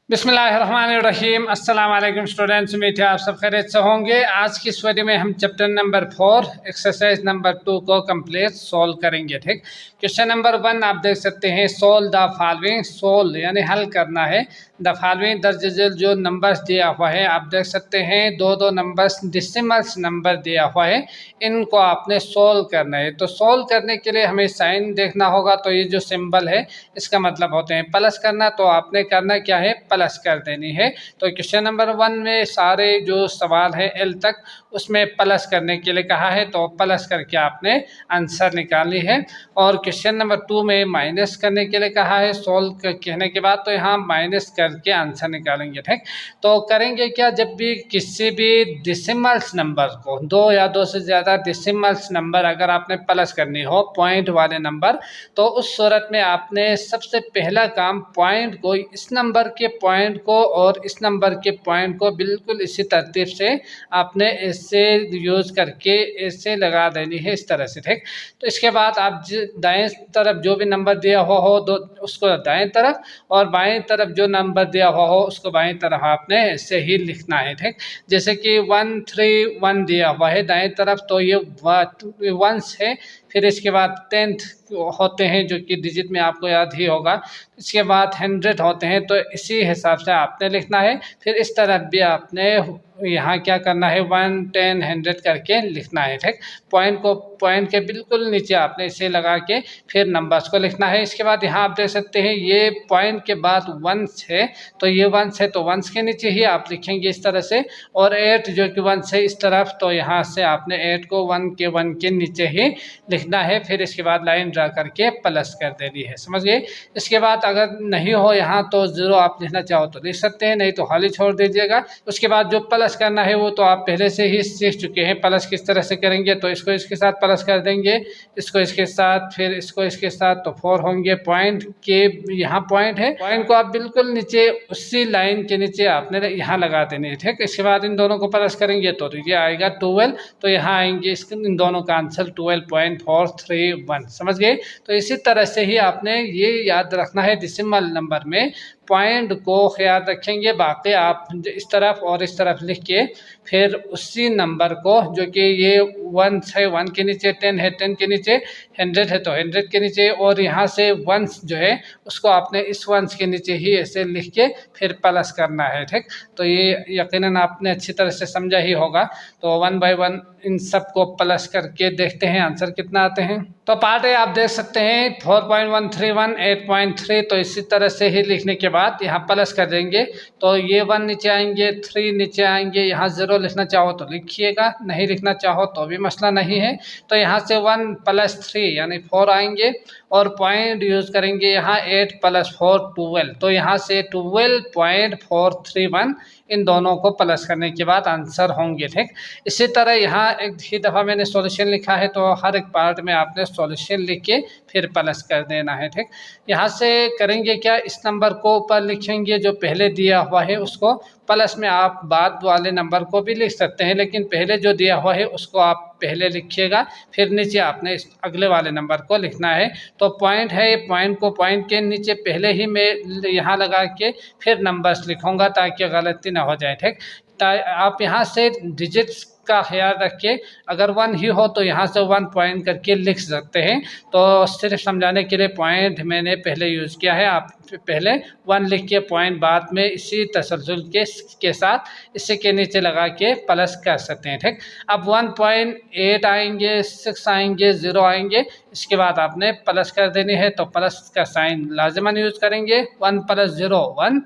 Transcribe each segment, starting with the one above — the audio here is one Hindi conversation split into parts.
बिस्मिल्लाहिर्रहमानिर्रहीम। अस्सलाम वालेकुम स्टूडेंट्स, उम्मीद है आप सब खैरियत से होंगे। आज की इस वीडियो में हम चैप्टर नंबर 4 एक्सरसाइज नंबर 2 को कंप्लीट सोल्व करेंगे। ठीक, क्वेश्चन नंबर 1 आप देख सकते हैं, सोल्व द फॉलोइंग। सोल्व यानी हल करना है। द फॉलोइंग दर्ज झेल जो नंबर्स दिया हुआ है, आप देख सकते हैं दो नंबर्स डिसिमल्स नंबर दिया हुआ है, इनको आपने सोल्व करना है। तो सोल्व करने के लिए हमें साइन देखना होगा। तो ये जो सिंबल है इसका मतलब होते हैं प्लस करना। तो आपने करना क्या है, प्लस कर देनी है। तो क्वेश्चन नंबर 1 में सारे जो सवाल है एल तक उसमें प्लस करने के लिए कहा है, तो प्लस करके आपने आंसर निकालनी है। और क्वेश्चन नंबर 2 में माइनस करने के लिए कहा है। सोल्व कहने के बाद तो यहाँ माइनस करके आंसर निकालेंगे। ठीक, तो करेंगे क्या, जब भी किसी भी डिसिमल्स नंबर को, दो या दो से ज़्यादा डिसिमल्स नंबर अगर आपने प्लस करनी हो, पॉइंट वाले नंबर, तो उस सूरत में आपने सबसे पहला काम पॉइंट को, इस नंबर के पॉइंट को और इस नंबर के पॉइंट को बिल्कुल इसी तरतीब से आपने ऐसे यूज़ करके ऐसे लगा देनी है, इस तरह से। ठीक, तो इसके बाद आप दाएं तरफ जो भी नंबर दिया हुआ हो दो उसको दाएं तरफ, और बाएं तरफ जो नंबर दिया हुआ हो उसको बाएं तरफ आपने ऐसे ही लिखना है। ठीक, जैसे कि 1 3 1 दिया हुआ है दाएं तरफ, तो ये 1 है। फिर इसके बाद 10th होते हैं जो कि डिजिट में आपको याद ही होगा। इसके बाद 100 होते हैं, तो इसी हिसाब से आपने लिखना है। फिर इस तरफ भी आपने यहाँ क्या करना है, 1 10 100 करके लिखना है। ठीक, पॉइंट को पॉइंट के बिल्कुल नीचे आपने इसे लगा के फिर नंबर्स को लिखना है। इसके बाद यहाँ आप देख सकते हैं ये पॉइंट के बाद 1 है, तो ये 1 है तो 1 के नीचे ही आप लिखेंगे इस तरह से। और 8 जो कि 1 से इस तरफ, तो यहाँ से आपने 8 को 1 के नीचे ही लिखना है। फिर इसके बाद लाइन ड्रा करके प्लस कर देनी है, समझ गए। इसके बाद अगर नहीं हो यहाँ तो 0 आप लिखना चाहो तो लिख सकते हैं, नहीं तो खाली छोड़ दीजिएगा। उसके बाद जो प्लस करना है वो तो आप पहले से ही सीख चुके हैं, प्लस किस तरह से करेंगे। तो इसको इसके साथ प्लस कर देंगे, इसको इसके साथ, फिर इसको इसके साथ, तो 4 होंगे। पॉइंट के यहाँ पॉइंट है, पॉइंट को आप बिल्कुल नीचे उसी लाइन के नीचे आपने यहाँ लगा देने। ठीक, इसके बाद इन दोनों को प्लस करेंगे तो ये आएगा 12, तो यहाँ आएंगे इन दोनों का आंसर 12.431, समझ गए। तो इसी तरह से ही आपने ये याद रखना है, डिसिमल नंबर में पॉइंट को ख्याल रखेंगे, बाकी आप इस तरफ और इस तरफ लिख के फिर उसी नंबर को, जो कि ये 1 है 1 के नीचे, 10 है 10 के नीचे, 100 है तो 100 के नीचे, और यहाँ से 1 जो है उसको आपने इस 1 के नीचे ही ऐसे लिख के फिर प्लस करना है। ठीक, तो ये यकीनन आपने अच्छी तरह से समझा ही होगा। तो 1 बाय 1 इन सब को प्लस करके देखते हैं आंसर कितना आते हैं। तो पार्ट ए आप देख सकते हैं 4.131 8.3, तो इसी तरह से ही लिखने के बाद यहाँ प्लस कर देंगे, तो ये 1 नीचे आएंगे, 3 नीचे आएंगे। यहाँ 0 लिखना चाहो तो लिखिएगा, नहीं लिखना चाहो तो भी मसला नहीं है। तो यहाँ से 1 + 3 यानी 4 आएंगे, और पॉइंट यूज़ करेंगे यहाँ 8 + 4 12, तो यहाँ से 12.431 इन दोनों को प्लस करने के बाद आंसर होंगे। ठीक, इसी तरह यहाँ एक ही दफ़ा मैंने सॉल्यूशन लिखा है, तो हर एक पार्ट में आपने सॉल्यूशन लिख के फिर प्लस कर देना है। ठीक, यहाँ से करेंगे क्या, इस नंबर को ऊपर लिखेंगे जो पहले दिया हुआ है उसको, प्लस में आप बाद वाले नंबर को भी लिख सकते हैं, लेकिन पहले जो दिया हुआ है उसको आप पहले लिखिएगा, फिर नीचे आपने इस अगले वाले नंबर को लिखना है। तो पॉइंट है, पॉइंट को पॉइंट के नीचे पहले ही मैं यहाँ लगा के फिर नंबर्स लिखूँगा ताकि गलती ना हो जाए। ठीक, आप यहाँ से डिजिट्स का ख्याल रखिए, अगर 1 ही हो तो यहाँ से 1 पॉइंट करके लिख सकते हैं। तो सिर्फ समझाने के लिए पॉइंट मैंने पहले यूज़ किया है, आप पहले 1 लिख के पॉइंट बाद में इसी तसलसल के साथ इसी के नीचे लगा के प्लस कर सकते हैं। ठीक, अब 1.8 आएंगे, 6 आएंगे, 0 आएंगे, इसके बाद आपने प्लस कर देनी है, तो प्लस का साइन लाजमन यूज़ करेंगे। 1 + 0 1,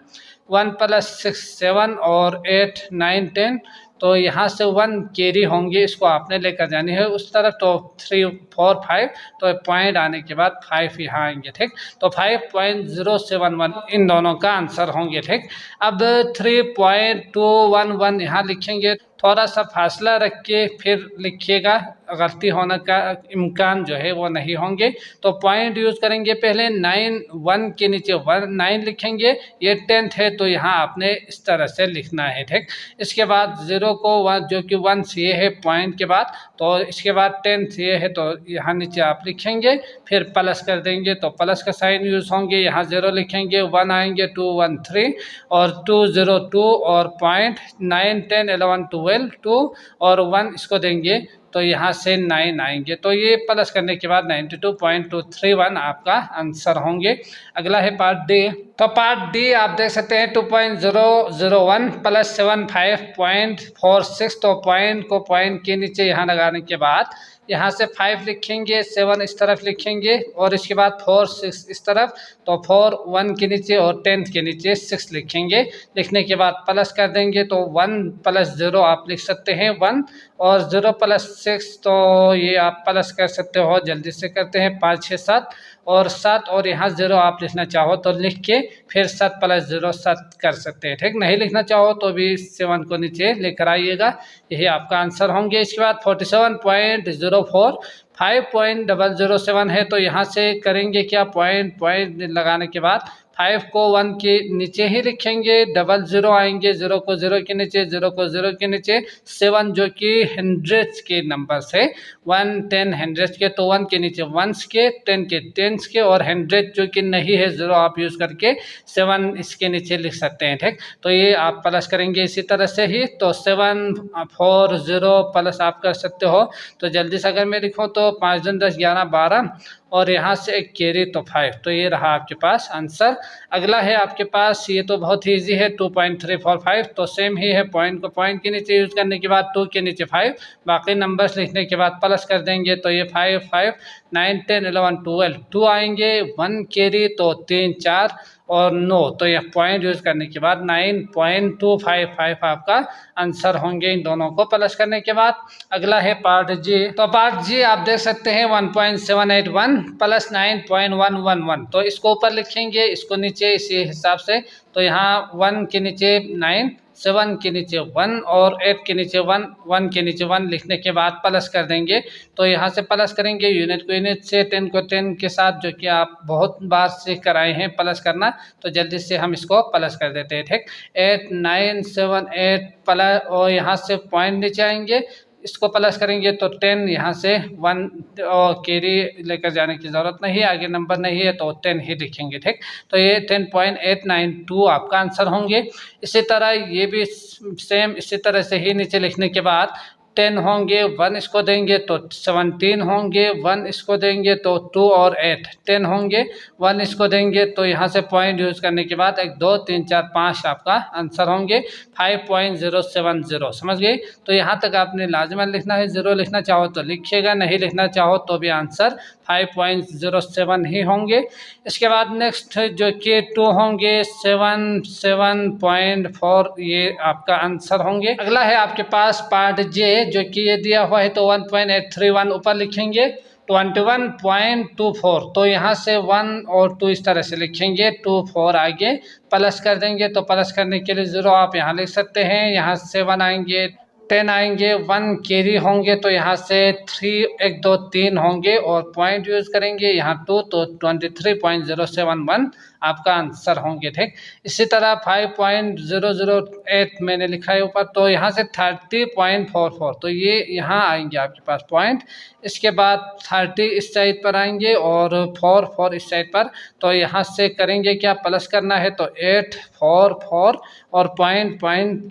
1 + 6 7, और 8 9 10, तो यहाँ से 1 कैरी होंगे, इसको आपने लेकर जानी है उस तरफ। तो 3 4 5, तो पॉइंट आने के बाद 5 यहाँ आएंगे। ठीक, तो 5.071 इन दोनों का आंसर होंगे। ठीक, अब 3.211 यहाँ लिखेंगे, थोड़ा सा फासला रख के फिर लिखिएगा, गलती होने का इम्कान जो है वो नहीं होंगे। तो पॉइंट यूज़ करेंगे, पहले 9 1 के नीचे 9 लिखेंगे, ये 10th है तो यहाँ आपने इस तरह से लिखना है, ठीक। इसके बाद 0 को 1 जो कि 1 ये है पॉइंट के बाद, तो इसके बाद 10th ये है तो यहाँ नीचे आप लिखेंगे, फिर प्लस कर देंगे तो प्लस का साइन यूज़ होंगे, यहाँ 0 लिखेंगे, 1 आएंगे, 2 1 3 और 2 0 2 और पॉइंट 9 10 11 12 2 और 1 इसको देंगे तो यहाँ से 9 आएंगे। तो ये प्लस करने के बाद 92.231 आपका आंसर होंगे। अगला है पार्ट डी। तो पार्ट डी आप देख सकते हैं 2.001 प्लस 75.46। तो पॉइंट को पॉइंट के नीचे यहाँ लगाने के बाद यहाँ से 5 लिखेंगे, 7 इस तरफ लिखेंगे और इसके बाद 4 6 इस तरफ, तो 4 1 के नीचे और 10th के नीचे 6 लिखेंगे। लिखने के बाद प्लस कर देंगे तो 1 + 0 आप लिख सकते हैं 1 और 0 + 6 तो ये आप प्लस कर सकते हो, जल्दी से करते हैं 5 6 7 और 7 और यहाँ 0 आप लिखना चाहो तो लिख के फिर 7 + 0 7 कर सकते हैं, ठीक। नहीं लिखना चाहो तो भी 7 को नीचे लेकर आइएगा, यही आपका आंसर होंगे। इसके बाद 47.04 5.007 है तो यहाँ से करेंगे क्या, पॉइंट लगाने के बाद 5 को 1 के नीचे ही लिखेंगे, 00 आएंगे, 0 को 0 के नीचे, 0 को 0 के नीचे, 7 जो कि हंड्रेड्स के नंबर से 1 10 हंड्रेड्स के तो 1 के नीचे 1s के, 10 के 10s के और 100 जो कि नहीं है 0 आप यूज़ करके 7 इसके नीचे लिख सकते हैं, ठीक। तो ये आप प्लस करेंगे इसी तरह से ही, तो 7 4 0 प्लस आप कर सकते हो। तो जल्दी से अगर मैं लिखूँ तो 5 10 10 11 12 और यहाँ से एक कैरी तो 5, तो ये रहा आपके पास आंसर। अगला है आपके पास, ये तो बहुत ही ईजी है 2.345, तो सेम ही है, पॉइंट को पॉइंट के नीचे यूज़ करने के बाद 2 के नीचे 5, बाकी नंबर्स लिखने के बाद प्लस कर देंगे तो ये 5 5 9 10 11 12 2 आएंगे, 1 कैरी तो 3 4 और 9, तो यह पॉइंट यूज़ करने के बाद 9.255 आपका आंसर होंगे इन दोनों को प्लस करने के बाद। अगला है पार्ट जी। तो पार्ट जी आप देख सकते हैं 1.781 प्लस 9.111, तो इसको ऊपर लिखेंगे, इसको नीचे इसी हिसाब से, तो यहाँ 1 के नीचे 9, 7 के नीचे 1 और 8 के नीचे 1, 1 के नीचे 1 लिखने के बाद प्लस कर देंगे। तो यहाँ से प्लस करेंगे यूनिट को यूनिट से, 10 को 10 के साथ, जो कि आप बहुत बार सीख कर आए हैं प्लस करना, तो जल्दी से हम इसको प्लस कर देते हैं, ठीक। 8 9 7 8 प्लस और यहाँ से पॉइंट नीचे आएंगे, इसको प्लस करेंगे तो 10, यहाँ से 1 और कैरी लेकर जाने की ज़रूरत नहीं है, आगे नंबर नहीं है तो 10 ही लिखेंगे, ठीक। तो ये 10.892 आपका आंसर होंगे। इसी तरह ये भी सेम इसी तरह से ही नीचे लिखने के बाद 10 होंगे, 1 इसको देंगे तो 17 होंगे, 1 इसको देंगे तो 2 और 8 10 होंगे, 1 इसको देंगे तो यहाँ से पॉइंट यूज़ करने के बाद 1 2 3 4 5 आपका आंसर होंगे 5.070, समझ गए। तो यहाँ तक आपने लाजमन लिखना है, 0 लिखना चाहो तो लिखिएगा, नहीं लिखना चाहो तो भी आंसर 5.07 ही होंगे। इसके बाद नेक्स्ट जो कि 2 होंगे 7.4, ये आपका आंसर होंगे। अगला है आपके पास पार्ट जे, जो कि ये दिया हुआ है तो 1.831 ऊपर लिखेंगे, 21.24, तो यहाँ से 1 और 2 इस तरह से लिखेंगे, 2 4 आगे प्लस कर देंगे, तो प्लस करने के लिए 0 आप यहाँ लिख सकते हैं, यहाँ से 1 आएंगे, 10 आएंगे, 1 कैरी होंगे तो यहाँ से 3 1 2 3 होंगे और पॉइंट यूज़ करेंगे यहाँ 2, तो 23.071 आपका आंसर होंगे, ठीक। इसी तरह 5.008 मैंने लिखा है ऊपर, तो यहाँ से 30.44, तो ये यहाँ आएंगे आपके पास पॉइंट, इसके बाद 30 इस साइड पर आएंगे और 4 4 इस साइड पर, तो यहाँ से करेंगे क्या, प्लस करना है तो 8 4 4 और पॉइंट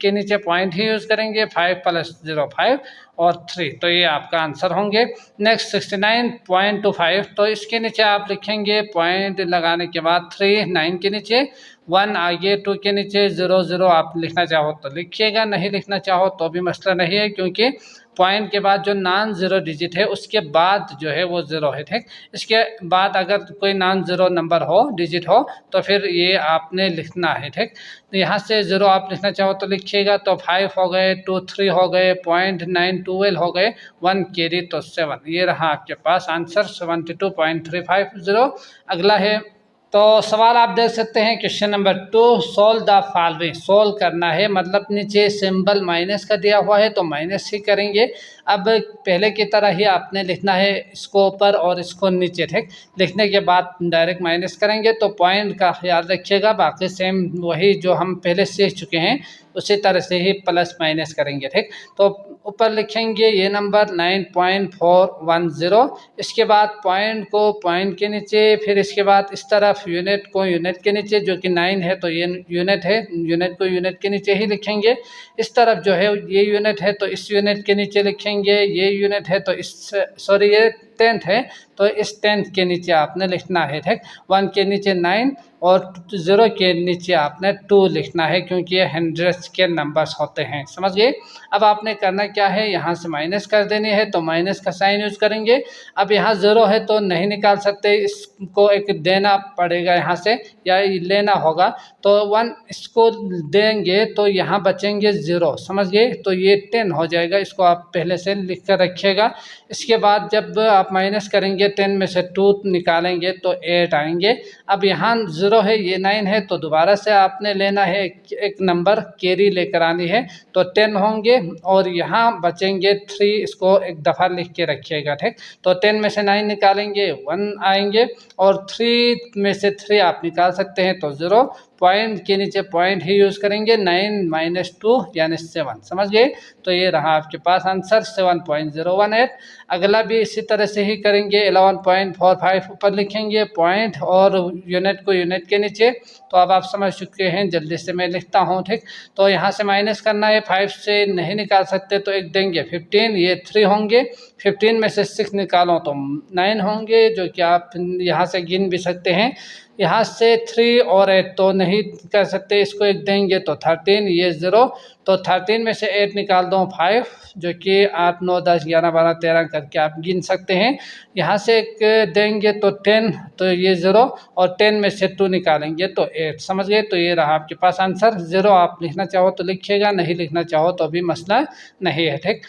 के नीचे पॉइंट ही यूज़ करेंगे, 5 + 0 5 और 3, तो ये आपका आंसर होंगे। नेक्स्ट 69.25, तो इसके नीचे आप लिखेंगे पॉइंट लगाने के बाद 3 9 के नीचे 1 आगे, 2 के नीचे 0 0 आप लिखना चाहो तो लिखिएगा, नहीं लिखना चाहो तो भी मसला नहीं है, क्योंकि पॉइंट के बाद जो नॉन ज़ीरो डिजिट है उसके बाद जो है वो 0 है, ठीक। इसके बाद अगर कोई नॉन ज़ीरो नंबर हो, डिजिट हो, तो फिर ये आपने लिखना है, ठीक। तो यहाँ से 0 आप लिखना चाहो तो लिखिएगा, तो 5 हो गए, 2 3 हो गए, 0.9 12 हो गए, 1 कैरी तो 7, ये रहा आपके पास आंसर 72.350। अगला है तो सवाल आप देख सकते हैं question number 2, solve the following. Solve करना है मतलब नीचे सिंबल माइनस का दिया हुआ है तो माइनस ही करेंगे। अब पहले की तरह ही आपने लिखना है, इसको ऊपर और इसको नीचे, ठीक। लिखने के बाद डायरेक्ट माइनस करेंगे तो पॉइंट का ख्याल रखिएगा, बाकी सेम वही जो हम पहले सीख चुके हैं उसी तरह से ही प्लस माइनस करेंगे, ठीक। तो ऊपर लिखेंगे ये नंबर 9.410, इसके बाद पॉइंट को पॉइंट के नीचे, फिर इसके बाद इस तरफ यूनिट को यूनिट के नीचे, जो कि 9 है तो ये यूनिट है, यूनिट को यूनिट के नीचे ही लिखेंगे। इस तरफ जो है ये यूनिट है तो इस यूनिट के नीचे लिखेंगे, ये यूनिट है तो इस, सॉरी ये 10th है तो इस 10th के नीचे आपने लिखना है, ठीक। 1 के नीचे 9 और 0 के नीचे आपने 2 लिखना है, क्योंकि ये हंड्रेड्स के नंबर्स होते हैं, समझ गए। अब आपने करना क्या है, यहाँ से माइनस कर देनी है तो माइनस का साइन यूज करेंगे। अब यहाँ 0 है तो नहीं निकाल सकते, इसको एक देना पड़ेगा यहाँ से या लेना होगा, तो 1 इसको देंगे तो यहाँ बचेंगे 0, समझ गए। तो ये 10 हो जाएगा, इसको आप पहले से लिख कर रखिएगा। इसके बाद जब आप माइनस करेंगे 10 में से 2 निकालेंगे तो 8 आएंगे। अब यहाँ 0 है, ये 9 है तो दोबारा से आपने लेना है, एक नंबर कैरी लेकर आनी है तो 10 होंगे और यहाँ बचेंगे 3, इसको एक दफ़ा लिख के रखिएगा, ठीक। तो 10 में से 9 निकालेंगे 1 आएंगे और 3 में से 3 आप निकाल सकते हैं तो 0, पॉइंट के नीचे पॉइंट ही यूज़ करेंगे, 9 - 2 यानी 7, समझ गए। तो ये रहा आपके पास आंसर 7.018। अगला भी इसी तरह से ही करेंगे, 11.45 ऊपर लिखेंगे, पॉइंट और यूनिट को यूनिट के नीचे। तो अब आप समझ चुके हैं, जल्दी से मैं लिखता हूँ, ठीक। तो यहाँ से माइनस करना है, 5 से नहीं निकाल सकते तो एक देंगे 15, ये 3 होंगे, 15 में से 6 निकालो तो 9 होंगे, जो कि आप यहाँ से गिन भी सकते हैं। यहाँ से 3 और 8 तो नहीं कर सकते, इसको एक देंगे तो 13, ये 0, तो 13 में से 8 निकाल दो 5, जो कि 8, 9, 10, 11, 12, 13 करके आप गिन सकते हैं। यहाँ से एक देंगे तो 10, तो ये 0, और 10 में से 2 निकालेंगे तो 8, समझ गए। तो ये रहा आपके पास आंसर। 0 आप लिखना चाहो तो लिखिएगा, नहीं लिखना चाहो तो भी मसला नहीं है, ठीक।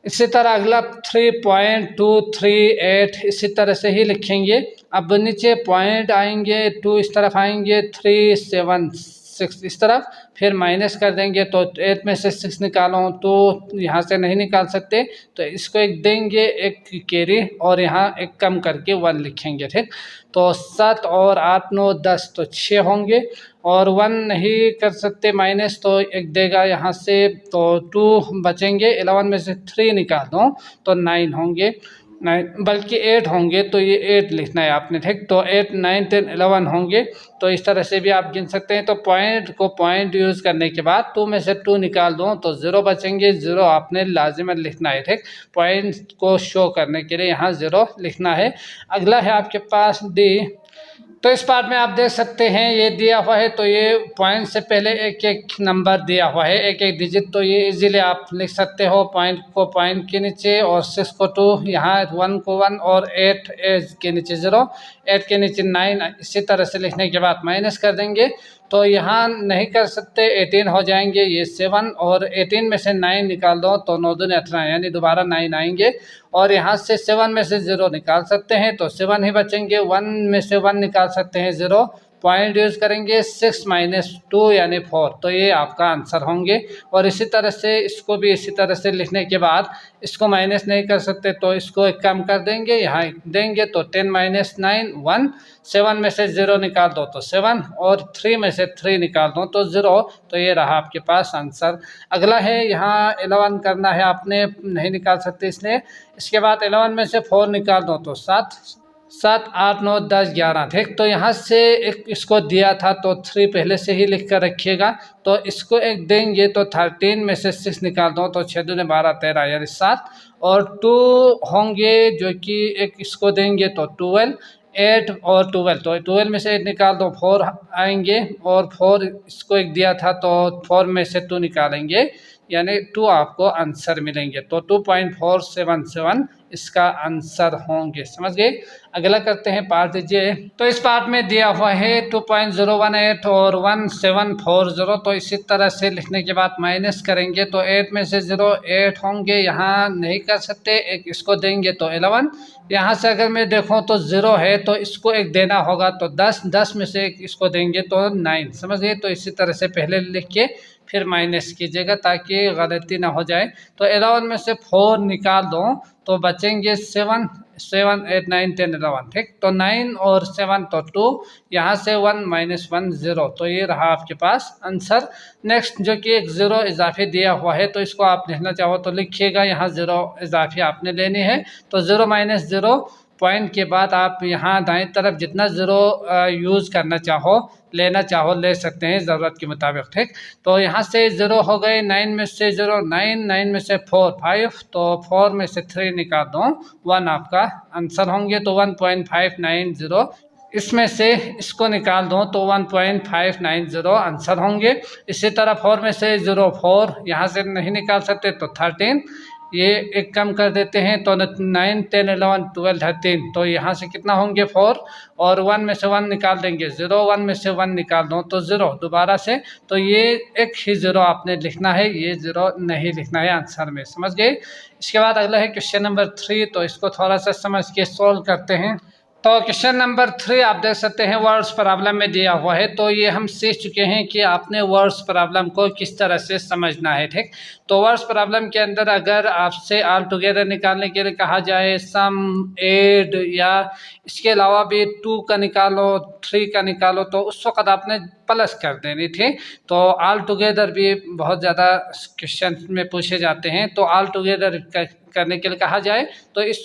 इसी तरह अगला 3.238 इसी तरह से ही लिखेंगे। अब नीचे पॉइंट आएंगे, 2 इस तरफ आएंगे, 3, 7, 6 इस तरफ, फिर माइनस कर देंगे तो 8 में से 6 निकालो तो यहाँ से नहीं निकाल सकते, तो इसको एक देंगे, एक कैरी, और यहाँ एक कम करके 1 लिखेंगे, ठीक। तो 7 और 8, 9, 10 तो 6 होंगे, और 1 नहीं कर सकते माइनस तो एक देगा यहाँ से, तो 2 बचेंगे, 11 में से 3 निकाल दो तो 9 होंगे, 9 बल्कि 8 होंगे, तो ये 8 लिखना है आपने, ठीक। तो 8, 9, 10, 11 होंगे, तो इस तरह से भी आप गिन सकते हैं। तो पॉइंट को पॉइंट यूज़ करने के बाद 2 में से 2 निकाल दो तो 0 बचेंगे, 0 आपने लाजिमन लिखना है, ठीक। पॉइंट को शो करने के लिए यहाँ 0 लिखना है। अगला है आपके पास डी। तो इस पार्ट में आप देख सकते हैं ये दिया हुआ है, तो ये पॉइंट से पहले एक एक नंबर दिया हुआ है, एक एक डिजिट, तो ये इजीली आप लिख सकते हो। पॉइंट को पॉइंट के नीचे और 6 को 2, यहाँ 1 को 1 और 8 के नीचे 0, 8 के नीचे 9, इसी तरह से लिखने के बाद माइनस कर देंगे तो यहाँ नहीं कर सकते, 18 हो जाएंगे, ये 7, और 18 में से 9 निकाल दो तो 9 दूनी 18 यानी दोबारा 9 आएंगे, और यहाँ से 7 में से 0 निकाल सकते हैं तो 7 ही बचेंगे, 1 में से 1 निकाल सकते हैं 0, पॉइंट यूज़ करेंगे, 6 - 2 यानी 4, तो ये आपका आंसर होंगे। और इसी तरह से इसको भी इसी तरह से लिखने के बाद इसको माइनस नहीं कर सकते तो इसको एक कम कर देंगे, यहाँ देंगे तो 10 - 9 1, 7 में से 0 निकाल दो तो 7, और 3 में से 3 निकाल दो तो 0, तो ये रहा आपके पास आंसर। अगला है यहाँ 11 करना है आपने, नहीं निकाल सकते इसलिए। इसके बाद 11 में से 4 निकाल दो तो 7, 7, 8, 9, 10, 11, ठीक। तो यहाँ से एक इसको दिया था तो 3 पहले से ही लिख कर रखिएगा, तो इसको एक देंगे तो 13 में से 6 निकाल दो तो 6 दूनी 12, 13 यानी 7, और 2 होंगे, जो कि एक इसको देंगे तो 12, 8 और 12, तो 12 में से 8 निकाल दो 4 आएंगे, और 4 इसको एक दिया था तो 4 में से 2 निकालेंगे यानी 2 आपको आंसर मिलेंगे। तो 2.477 इसका आंसर होंगे। समझ गए। अगला करते हैं पार्ट दीजिए। तो इस पार्ट में दिया हुआ है 2.018 और 1740। तो इसी तरह से लिखने के बाद माइनस करेंगे तो 8 में से 0 8 होंगे, यहाँ नहीं कर सकते, एक इसको देंगे तो 11। यहाँ से अगर मैं देखूँ तो 0 है तो इसको एक देना होगा, तो 10 में से एक इसको देंगे तो 9। समझ गए। तो इसी तरह से पहले लिख के फिर माइनस कीजिएगा ताकि गलती ना हो जाए। तो 11 में से 4 निकाल दो तो बचेंगे 7 7 8 9 10 11। ठीक। तो 9 और 7 तो 2, यहाँ से 1 - 1 0। तो ये रहा आपके पास आंसर। नेक्स्ट जो कि एक 0 इजाफी दिया हुआ है तो इसको आप लिखना चाहो तो लिखिएगा, यहाँ 0 इजाफी आपने लेनी है। तो 0 - 0 पॉइंट के बाद आप यहाँ दाएं तरफ जितना 0 यूज़ करना चाहो लेना चाहो ले सकते हैं ज़रूरत के मुताबिक। ठीक। तो यहाँ से 0 हो गए, 9 में से 0 9, 9 में से 4 5, तो 4 में से 3 निकाल दो 1 आपका आंसर होंगे। तो 1.590 इसमें से इसको निकाल दो तो 1.590 आंसर होंगे। इसी तरह 4 में से 0 4, यहाँ से नहीं निकाल सकते तो 13, ये एक कम कर देते हैं तो 9 10 11 12 13। तो यहाँ से कितना होंगे 4, और 1 में से 1 निकाल देंगे 0, 1 में से 1 निकाल दो तो 0 दोबारा से। तो ये एक ही 0 आपने लिखना है, ये 0 नहीं लिखना है आंसर में। समझ गए। इसके बाद अगला है क्वेश्चन नंबर 3। तो इसको थोड़ा सा समझ के सॉल्व करते हैं। तो क्वेश्चन नंबर 3 आप देख सकते हैं वर्ड्स प्रॉब्लम में दिया हुआ है। तो ये हम सीख चुके हैं कि आपने वर्ड्स प्रॉब्लम को किस तरह से समझना है। ठीक। तो वर्ड्स प्रॉब्लम के अंदर अगर आपसे ऑल टुगेदर निकालने के लिए कहा जाए, सम, एड, या इसके अलावा भी 2 का निकालो 3 का निकालो, तो उस वक्त आपने प्लस कर देनी थी। तो ऑल टुगेदर भी बहुत ज़्यादा क्वेश्चन में पूछे जाते हैं। तो ऑल टुगेदर करने के लिए कहा जाए तो इन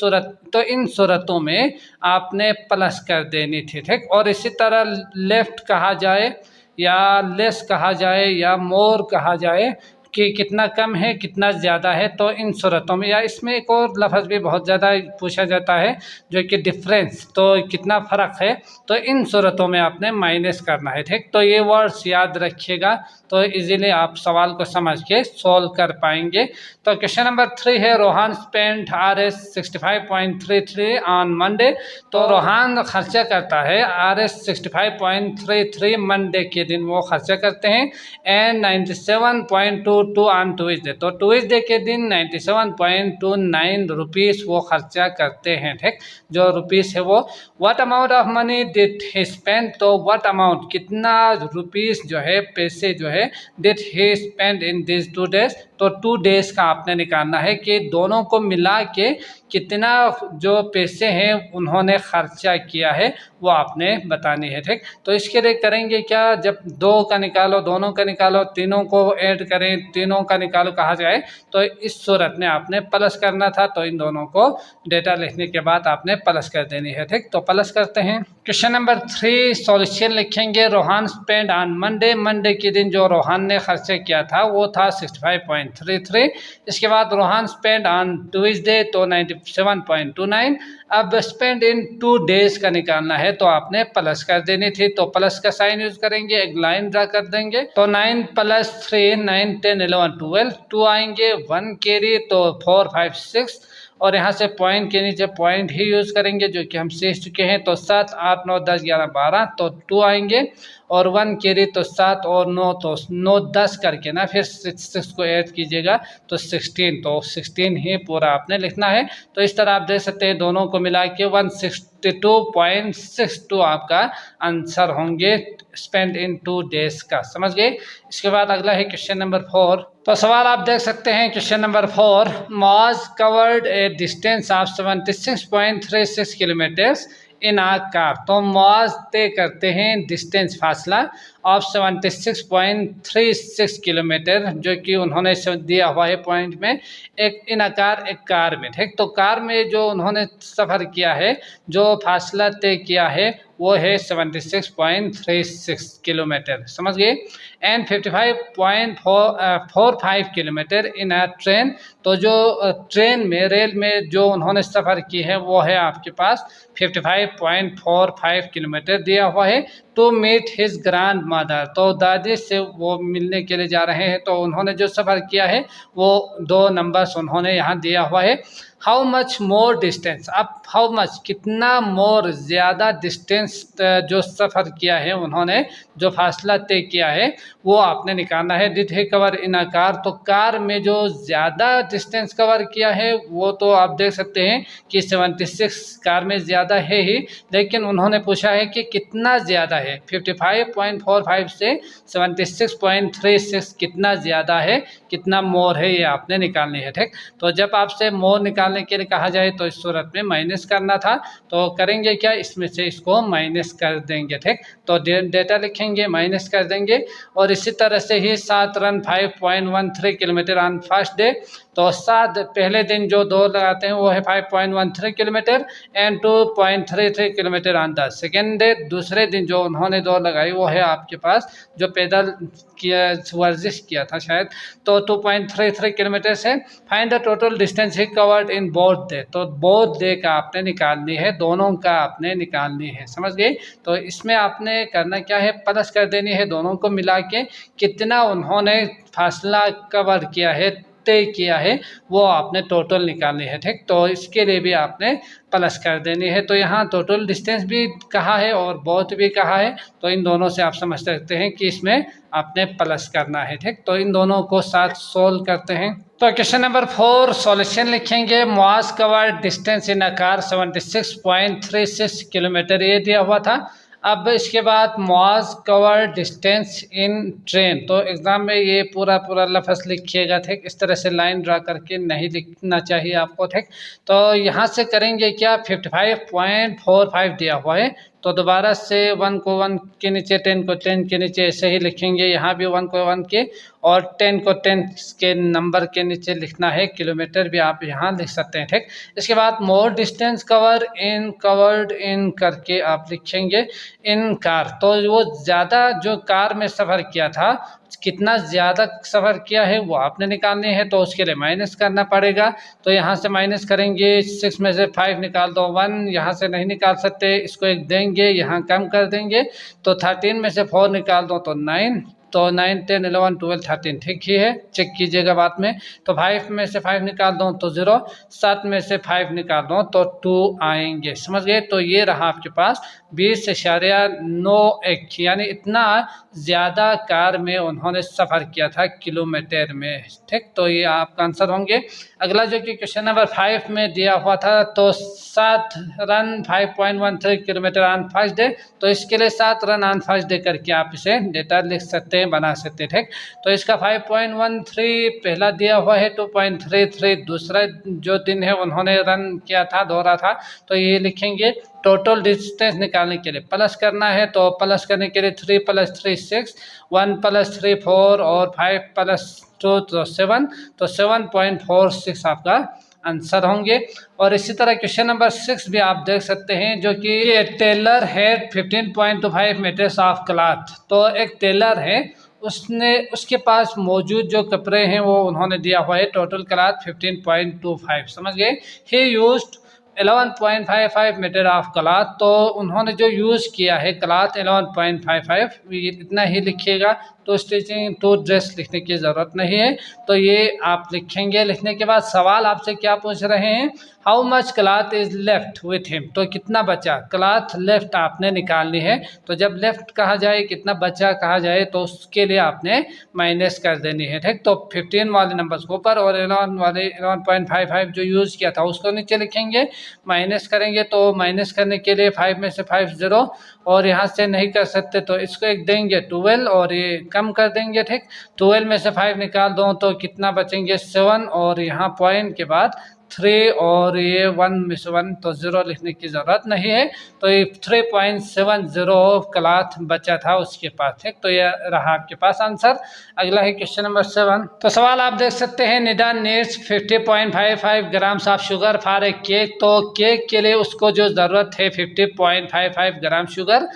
सूरतों में आपने प्लस कर देनी थी। ठीक। और इसी तरह लेफ्ट कहा जाए या लेस कहा जाए या मोर कहा जाए कि कितना कम है कितना ज़्यादा है, तो इन सूरतों में, या इसमें एक और लफ्ज़ भी बहुत ज़्यादा पूछा जाता है जो कि डिफरेंस, तो कितना फ़र्क है, तो इन सूरतों में आपने माइनस करना है। ठीक। तो ये वर्ड्स याद रखिएगा तो इजीली आप सवाल को समझ के सॉल्व कर पाएंगे। तो क्वेश्चन नंबर 3 है Rohan spend Rs 65.33 on Monday. तो रोहान खर्चा करता है Rs 65.33 मंडे के दिन वो खर्चा करते हैं, एंड 97.22 ऑन ट्यूजडे। तो ट्यूजडे के दिन 97.29 रुपीज़ वो खर्चा करते हैं। ठीक। जो रुपीज़ है वो, what amount of money did he spend. तो व्हाट अमाउंट कितना रुपीज़ जो है पैसे जो है did he spend in this 2 days. तो 2 डेज का आपने निकालना है कि दोनों को मिला के कितना जो पैसे हैं उन्होंने खर्चा किया है वो आपने बतानी है। ठीक। तो इसके लिए करेंगे क्या, जब 2 का निकालो दोनों का निकालो, तीनों को ऐड करें तीनों का निकालो कहा जाए तो इस सूरत में आपने प्लस करना था। तो इन दोनों को डेटा लिखने के बाद आपने प्लस कर देनी है। ठीक। तो प्लस करते हैं। क्वेश्चन नंबर 3 सॉल्यूशन लिखेंगे। Rohan spend on Monday, Monday के दिन जो रोहान ने खर्चा किया था वो था 65.33। इसके बाद रोहान स्पेंड ऑन ट्यूजडे तो 97.29। अब स्पेंड इन 2 डेज का निकालना है तो आपने प्लस कर देनी थी। तो प्लस का साइन यूज करेंगे, एक लाइन ड्रा कर देंगे। तो 9 + 3 9 10 11 12 2 आएंगे, 1 कैरी तो 4 5 6, और यहाँ से पॉइंट के नीचे पॉइंट ही यूज़ करेंगे जो कि हम सीख चुके हैं। तो 7 8 9 10 11 12 तो 2 आएंगे, और 1 कैरी तो 7 और 9 तो 9 10 करके ना फिर 6 को ऐड कीजिएगा तो 16। तो 16 ही पूरा आपने लिखना है। तो इस तरह आप देख सकते हैं दोनों को मिला के 162.62 आपका आंसर होंगे स्पेंड इन 2 डेज का। समझ गए। इसके बाद अगला है क्वेश्चन नंबर 4। तो सवाल आप देख सकते हैं क्वेश्चन नंबर 4, मॉज covered a distance of 76.36 kilometres in a car. तो मॉज तय करते हैं डिस्टेंस फासला ऑफ 76.36 किलोमीटर जो कि उन्होंने दिया हुआ है पॉइंट में, एक इन आकार एक कार में। ठीक। तो कार में जो उन्होंने सफ़र किया है जो फासला तय किया है वो है 76.36 किलोमीटर। समझ गए। And 55.45 kilometre in a train. तो जो ट्रेन में रेल में जो उन्होंने सफ़र की है वो है आपके पास 55.45 किलोमीटर दिया हुआ है। To meet his grandmother, तो दादी से वो मिलने के लिए जा रहे हैं। तो उन्होंने जो सफ़र किया है वो 2 नंबर्स उन्होंने यहाँ दिया हुआ है। हाउ मच मोर डिस्टेंस, अब हाउ मच कितना, मोर ज़्यादा, डिस्टेंस जो सफ़र किया है उन्होंने, जो फासला तय किया है वो आपने निकालना है। Did he cover in a car, तो कार में जो ज़्यादा डिस्टेंस कवर किया है वो तो आप देख सकते हैं कि 76 कार में ज़्यादा है ही, लेकिन उन्होंने पूछा है कि कितना ज़्यादा है। 55.45 से 76.36 कितना ज़्यादा है, कितना मोर है, ये आपने निकालनी है। ठीक, तो जब आपसे मोर निकालने के लिए कहा जाए तो इस सूरत में माइनस करना था, तो करेंगे क्या, इसमें से इसको माइनस कर देंगे। ठीक, तो डेटा लिखेंगे, माइनस कर देंगे। और इसी तरह से ही 7 run 5.13 kilometre on first day, तो 7 पहले दिन जो दौड़ लगाते हैं वो है 5.13 kilometre and 2.33 kilometre on the second day. दूसरे दिन जो उन्होंने दौड़ लगाई वो है आपके पास जो पैदल किया, वर्जिश किया था शायद, तो 2.33 किलोमीटर से। Find the total distance he covered in both day, तो बोथ डे का आपने निकालनी है, दोनों का आपने निकालनी है, समझ गए। तो इसमें आपने करना क्या है, प्लस कर देनी है दोनों को मिला के, कितना उन्होंने फासला कवर किया है, तय किया है, वो आपने टोटल निकालनी है। ठीक, तो इसके लिए भी आपने प्लस कर देनी है। तो यहाँ टोटल डिस्टेंस भी कहा है और बोथ भी कहा है, तो इन दोनों से आप समझ सकते हैं कि इसमें आपने प्लस करना है। ठीक, तो इन दोनों को साथ सोल्व करते हैं। तो क्वेश्चन नंबर 4 सॉल्यूशन लिखेंगे। Muaz cover distance in a car 76.36 kilometre, ये दिया हुआ था। अब इसके बाद Muaz cover distance in train, तो एग्ज़ाम में ये पूरा लफ्ज़ लिखिएगा। ठीक, इस तरह से लाइन ड्रा करके नहीं लिखना चाहिए आपको। ठीक, तो यहाँ से करेंगे क्या, 55.45 दिया हुआ है, तो दोबारा से 1 को 1 के नीचे, 10 को 10 के नीचे ऐसे ही लिखेंगे। यहाँ भी 1 को 1 के और 10 को 10 के नंबर के नीचे लिखना है। किलोमीटर भी आप यहाँ लिख सकते हैं। ठीक, इसके बाद मोर डिस्टेंस कवर्ड इन करके आप लिखेंगे इन कार, तो वो ज़्यादा जो कार में सफ़र किया था, कितना ज़्यादा सफ़र किया है वो आपने निकालनी है, तो उसके लिए माइनस करना पड़ेगा। तो यहाँ से माइनस करेंगे, 6 में से 5 निकाल दो, 1 यहाँ से नहीं निकाल सकते, इसको एक देंगे, यहाँ कम कर देंगे, तो 13 में से 4 निकाल दो तो 9, तो 9, 10, 11, 12, 13 ठीक ही है, चेक कीजिएगा बाद में। तो 5 में से 5 निकाल दो तो 0, 7 में से 5 निकाल दो तो 2 आएंगे, समझ गए। तो ये रहा आपके पास 20.91, यानी इतना ज़्यादा कार में उन्होंने सफ़र किया था किलोमीटर में। ठीक, तो ये आपका आंसर होंगे। अगला जो कि क्वेश्चन नंबर 5 में दिया हुआ था, तो 7 run 5.13 kilometre on first day, तो इसके लिए 7 रन ऑन फर्स्ट डे करके आप इसे डेटा लिख सकते हैं, बना सकते हैं। ठीक, तो इसका 5.13 पहला दिया हुआ है, 2.33 दूसरा जो दिन है उन्होंने रन किया था, दौड़ा था, तो ये लिखेंगे। टोटल डिस्टेंस निकालने के लिए प्लस करना है, तो प्लस करने के लिए 3 + 3 6, 1 + 3 4 और 5 + 2 तो 7, तो 7.46 आपका आंसर होंगे। और इसी तरह क्वेश्चन नंबर 6 भी आप देख सकते हैं, जो कि tailor had 15.25 metres of cloth, तो एक टेलर है, उसके पास मौजूद जो कपड़े हैं वो उन्होंने दिया हुआ है, टोटल क्लॉथ 15.25, समझ गए। He used 11.55 metre of cloth, तो उन्होंने जो यूज़ किया है क्लॉथ 11.55, इतना ही लिखिएगा, तो स्टिचिंग टू ड्रेस लिखने की ज़रूरत नहीं है, तो ये आप लिखेंगे। लिखने के बाद सवाल आपसे क्या पूछ रहे हैं, how much cloth is left with him, तो कितना बचा, क्लॉथ लेफ्ट आपने निकालनी है। तो जब लेफ्ट कहा जाए, कितना बचा कहा जाए, तो उसके लिए आपने माइनस कर देनी है। ठीक, तो 15 वाले नंबर को ऊपर और 11 वाले 11.55 जो यूज़ किया था उसको नीचे लिखेंगे, माइनस करेंगे। तो माइनस करने के लिए 5 में से 5 0, और यहाँ से नहीं कर सकते तो इसको एक देंगे 12 और ये कम कर देंगे। ठीक, 12 में से 5 निकाल दो तो कितना बचेंगे 7, और यहाँ पॉइंट के बाद 3 और ये 1 में से 1, तो 0 लिखने की ज़रूरत नहीं है, तो ये 3.70 क्लॉथ बचा था उसके पास। ठीक, तो ये रहा आपके पास आंसर। अगला है क्वेश्चन नंबर 7, तो सवाल आप देख सकते हैं, निडा needs 50.55 grams of sugar for a cake, तो केक के लिए उसको जो ज़रूरत है 50.55 gram sugar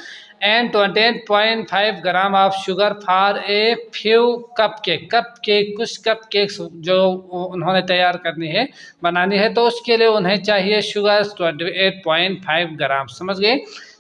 and 28.5 gram of sugar for a few cup cake, कुछ कप केक्स जो उन्होंने तैयार करनी है, बनानी है, तो उसके लिए उन्हें चाहिए शुगर 28.5 ग्राम, समझ गए।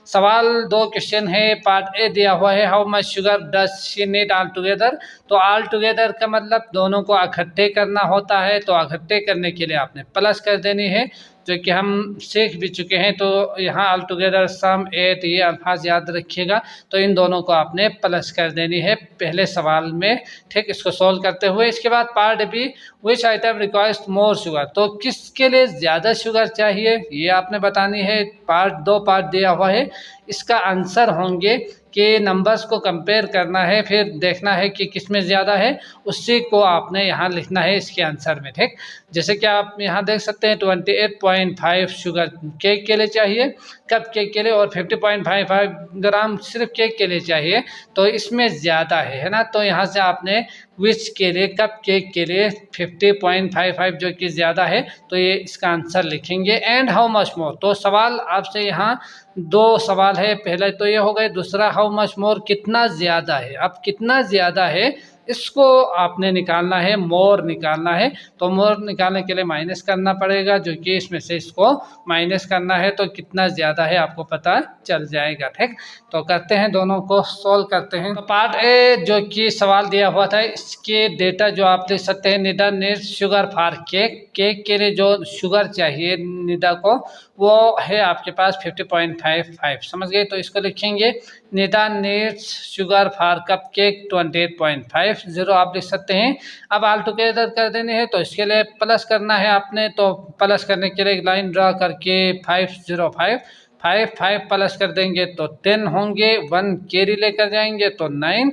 सवाल 2 क्वेश्चन है। पार्ट ए दिया हुआ है, how much sugar does she need all together. तो ऑल टुगेदर का मतलब दोनों को इकट्ठे करना होता है, तो इकट्ठे करने के लिए आपने प्लस कर देनी है, जो कि हम सीख भी चुके हैं। तो यहाँ ऑल टुगेदर सम 8 ये अल्फाज याद रखिएगा। तो इन दोनों को आपने प्लस कर देनी है पहले सवाल में, ठीक, इसको सॉल्व करते हुए। इसके बाद part B, which item requires more sugar. तो किसके लिए ज़्यादा शुगर चाहिए ये आपने बतानी है। पार्ट 2 पार्ट दिया हुआ है, इसका आंसर होंगे कि नंबर्स को कंपेयर करना है, फिर देखना है कि किस में ज़्यादा है, उसी को आपने यहाँ लिखना है इसके आंसर में, ठीक। जैसे कि आप यहाँ देख सकते हैं 28.5 शुगर केक के लिए चाहिए, कप केक के लिए, और 50.55 ग्राम सिर्फ केक के लिए चाहिए, तो इसमें ज़्यादा है ना। तो यहाँ से आपने विच के लिए, कप केक के लिए 50.55 जो कि ज़्यादा है, तो ये इसका आंसर लिखेंगे। एंड हाउ मच मोर, तो सवाल आपसे यहाँ 2 सवाल है, पहला तो ये हो गए, दूसरा हाउ मच मोर कितना ज़्यादा है। अब कितना ज़्यादा है इसको आपने निकालना है, मोर निकालना है। तो मोर निकालने के लिए माइनस करना पड़ेगा, जो कि इसमें से इसको माइनस करना है, तो कितना ज़्यादा है आपको पता चल जाएगा, ठीक। तो करते हैं, दोनों को सॉल्व करते हैं। तो पार्ट ए जो कि सवाल दिया हुआ था, इसके डेटा जो आप देख सकते हैं, Nida needs sugar for cake, cake के लिए जो शुगर चाहिए निदा को, वो है आपके पास 50.55, समझ गए। तो इसको लिखेंगे, Nida needs sugar for cup cake 28.50 आप लिख सकते हैं। अब ऑल टुगेदर कर देने हैं, तो इसके लिए प्लस करना है आपने। तो प्लस करने के लिए एक लाइन ड्रा करके 505 5 प्लस कर देंगे तो 10 होंगे, 1 कैरी लेकर जाएंगे तो 9,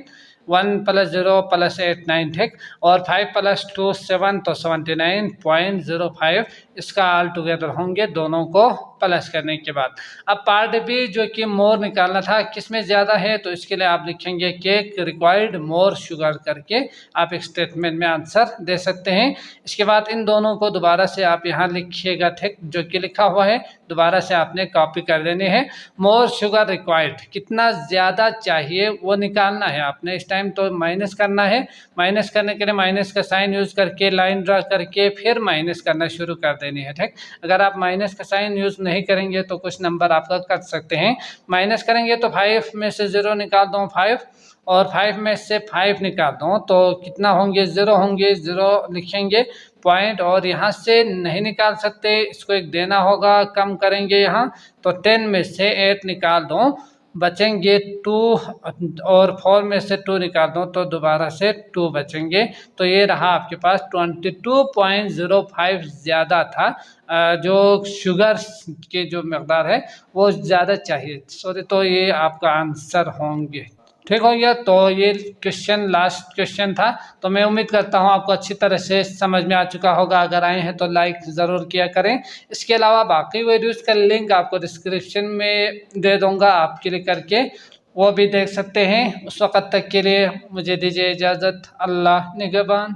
1 + 0 + 8 9, ठीक। और 5 + 2 7, तो 79.05 इसका ऑल टुगेदर होंगे, दोनों को प्लस करने के बाद। अब पार्ट बी जो कि मोर निकालना था, किस में ज़्यादा है, तो इसके लिए आप लिखेंगे केक रिक्वायर्ड मोर शुगर करके आप एक स्टेटमेंट में आंसर दे सकते हैं। इसके बाद इन दोनों को दोबारा से आप यहाँ लिखिएगा, ठीक, जो कि लिखा हुआ है दोबारा से आपने कॉपी कर लेने हैं। मोर शुगर रिक्वायर्ड कितना ज़्यादा चाहिए वो निकालना है आपने इस टाइम, तो माइनस करना है। माइनस करने के लिए माइनस का साइन यूज़ करके लाइन ड्रा करके फिर माइनस करना शुरू कर देनी है, ठीक। अगर आप माइनस का साइन यूज़ नहीं करेंगे तो कुछ नंबर आपका कट सकते हैं। माइनस करेंगे तो 5 में से 0 निकाल दो 5, और 5 में से 5 निकाल दो तो कितना होंगे, 0 होंगे, 0 लिखेंगे पॉइंट, और यहाँ से नहीं निकाल सकते, इसको एक देना होगा, कम करेंगे यहाँ, तो 10 में से 8 निकाल दो, बचेंगे 2, और 4 में से 2 निकाल दो तो दोबारा से 2 बचेंगे। तो ये रहा आपके पास 22.05 ज़्यादा था, जो शुगर के जो मकदार है वो ज़्यादा चाहिए, सॉरी। तो ये आपका आंसर होंगे, ठीक हो गया। तो ये क्वेश्चन लास्ट क्वेश्चन था। तो मैं उम्मीद करता हूँ आपको अच्छी तरह से समझ में आ चुका होगा। अगर आए हैं तो लाइक ज़रूर किया करें। इसके अलावा बाकी वीडियोस का लिंक आपको डिस्क्रिप्शन में दे दूँगा, आप क्लिक करके वो भी देख सकते हैं। उस वक़्त तक के लिए मुझे दीजिए इजाज़त। अल्लाह निगहबान।